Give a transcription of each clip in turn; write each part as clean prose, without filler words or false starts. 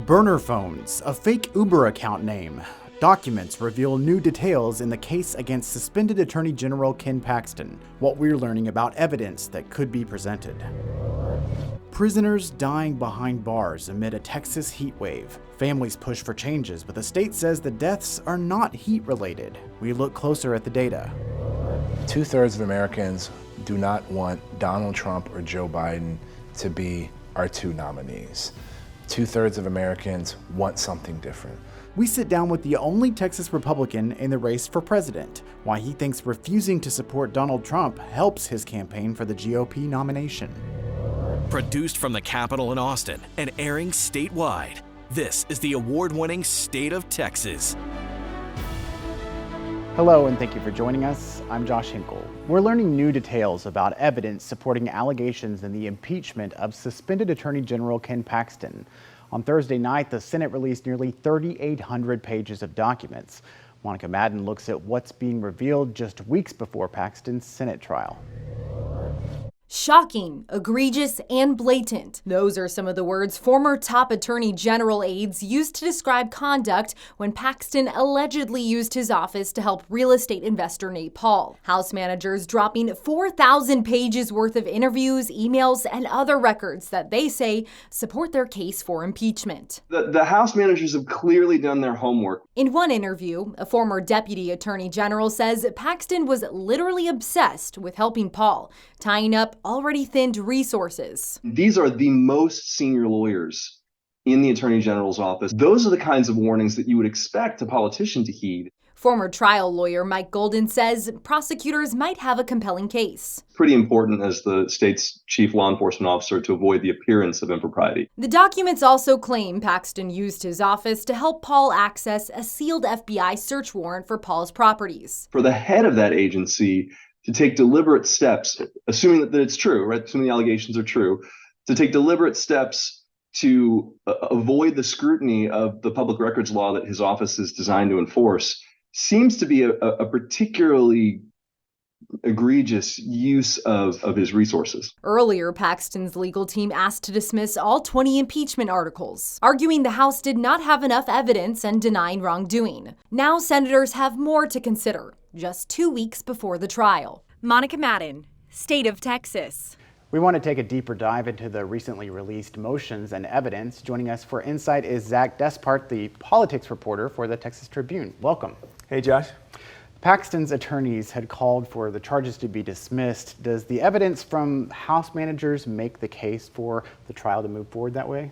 Burner phones, a fake Uber account name. Documents reveal new details in the case against suspended Attorney General Ken Paxton. What we're learning about evidence that could be presented. Prisoners dying behind bars amid a Texas heat wave. Families push for changes, but the state says the deaths are not heat-related. We look closer at the data. 2/3 of Americans do not want Donald Trump or Joe Biden to be our two nominees. 2/3 of Americans want something different. We sit down with the only Texas Republican in the race for president, why he thinks refusing to support Donald Trump helps his campaign for the GOP nomination. Produced from the Capitol in Austin and airing statewide, this is the award-winning State of Texas. Hello, and thank you for joining us. I'm Josh Hinkle. We're learning new details about evidence supporting allegations in the impeachment of suspended Attorney General Ken Paxton. On Thursday night, the Senate released nearly 3,800 pages of documents. Monica Madden looks at what's being revealed just weeks before Paxton's Senate trial. Shocking, egregious, and blatant. Those are some of the words former top Attorney General aides used to describe conduct when Paxton allegedly used his office to help real estate investor Nate Paul. House managers dropping 4,000 pages worth of interviews, emails, and other records that they say support their case for impeachment. The House managers have clearly done their homework. In one interview, a former deputy attorney general says Paxton was literally obsessed with helping Paul, tying up already thinned resources. These are the most senior lawyers in the Attorney General's office. Those are the kinds of warnings that you would expect a politician to heed. Former trial lawyer Mike Golden says prosecutors might have a compelling case. Pretty important as the state's chief law enforcement officer to avoid the appearance of impropriety. The documents also claim Paxton used his office to help Paul access a sealed FBI search warrant for Paul's properties. For the head of that agency to take deliberate steps, assuming that it's true, right? Assuming the allegations are true, to take deliberate steps to avoid the scrutiny of the public records law that his office is designed to enforce seems to be a particularly egregious use of his resources. Earlier, Paxton's legal team asked to dismiss all 20 impeachment articles, arguing the House did not have enough evidence and denying wrongdoing. Now senators have more to consider, just 2 weeks before the trial. Monica Madden, State of Texas. We want to take a deeper dive into the recently released motions and evidence. Joining us for Insight is Zach Despart, the politics reporter for the Texas Tribune. Welcome. Hey, Josh. Paxton's attorneys had called for the charges to be dismissed. Does the evidence from House managers make the case for the trial to move forward that way?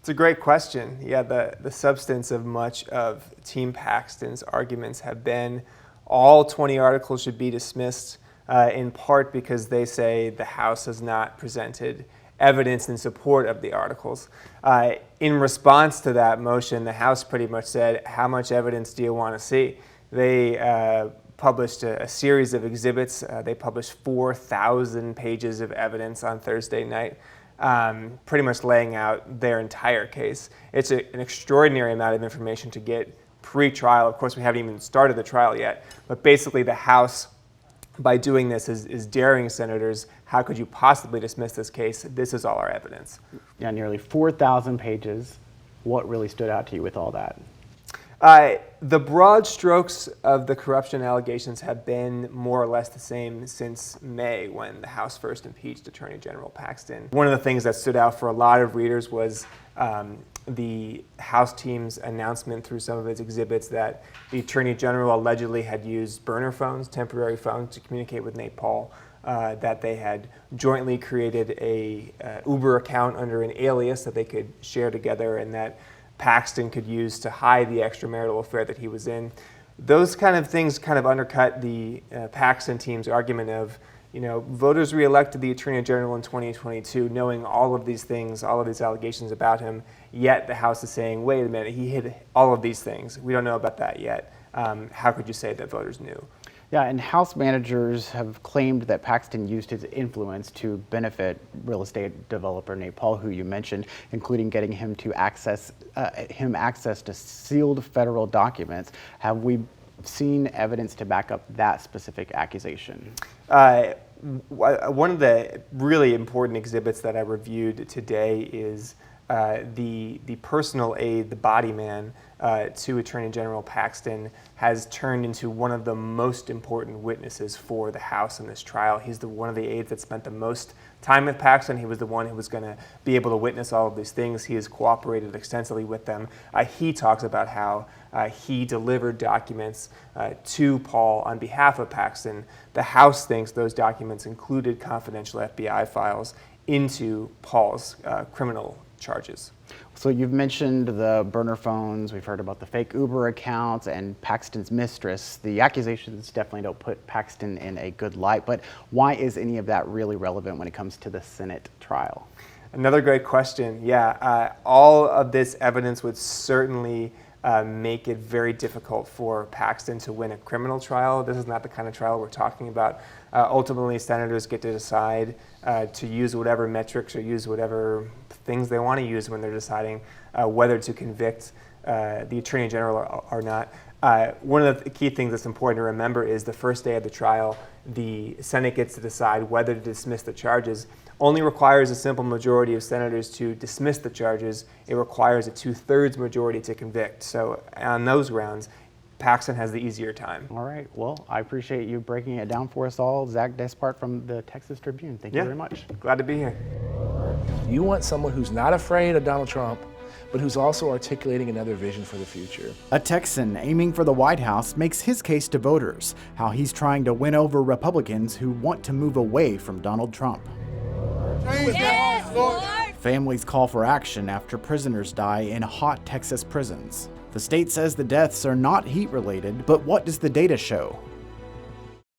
It's a great question. Yeah, the substance of much of Team Paxton's arguments have been all 20 articles should be dismissed, in part because they say the House has not presented evidence in support of the articles. In response to that motion, the House pretty much said, how much evidence do you want to see? They published a series of exhibits. They published 4,000 pages of evidence on Thursday night, pretty much laying out their entire case. It's an extraordinary amount of information to get pre-trial. Of course, we haven't even started the trial yet, but basically the House, by doing this, is daring senators, how could you possibly dismiss this case? This is all our evidence. Yeah, nearly 4,000 pages. What really stood out to you with all that? The broad strokes of the corruption allegations have been more or less the same since May, when the House first impeached Attorney General Paxton. One of the things that stood out for a lot of readers was the House team's announcement through some of its exhibits that the Attorney General allegedly had used burner phones, temporary phones, to communicate with Nate Paul, that they had jointly created a Uber account under an alias that they could share together, and that Paxton could use to hide the extramarital affair that he was in. Those kind of things kind of undercut the Paxton team's argument of, voters reelected the Attorney General in 2022 knowing all of these things, all of these allegations about him, yet the House is saying, wait a minute, he hid all of these things. We don't know about that yet. How could you say that voters knew? Yeah, and House managers have claimed that Paxton used his influence to benefit real estate developer Nate Paul, who you mentioned, including getting him to access to sealed federal documents. Have we seen evidence to back up that specific accusation? One of the really important exhibits that I reviewed today is the personal aide, the body man to Attorney General Paxton, has turned into one of the most important witnesses for the House in this trial. He's one of the aides that spent the most time with Paxton. He was the one who was going to be able to witness all of these things. He has cooperated extensively with them. He talks about how he delivered documents to Paul on behalf of Paxton. The House thinks those documents included confidential FBI files into Paul's criminal charges. So you've mentioned the burner phones, we've heard about the fake Uber accounts and Paxton's mistress. The accusations definitely don't put Paxton in a good light, but why is any of that really relevant when it comes to the Senate trial? Another great question. Yeah, all of this evidence would certainly make it very difficult for Paxton to win a criminal trial. This is not the kind of trial we're talking about. Ultimately, senators get to decide to use whatever metrics or use whatever things they want to use when they're deciding whether to convict the Attorney General or not. One of the key things that's important to remember is the first day of the trial, the Senate gets to decide whether to dismiss the charges. Only requires a simple majority of senators to dismiss the charges. It requires a 2/3 majority to convict. So on those grounds, Paxton has the easier time. All right. Well, I appreciate you breaking it down for us all. Zach Despart from the Texas Tribune. Thank you very much. Glad to be here. You want someone who's not afraid of Donald Trump, but who's also articulating another vision for the future. A Texan aiming for the White House makes his case to voters, how he's trying to win over Republicans who want to move away from Donald Trump. Yes, Lord. Families call for action after prisoners die in hot Texas prisons. The state says the deaths are not heat-related, but what does the data show?